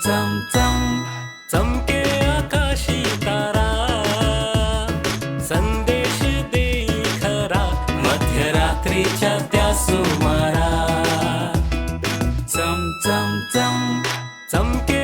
चम चम चमके आकाशी तारा, संदेश देई खरा मध्यरात्रीच्या त्या सुमारा. चम चम चम चमके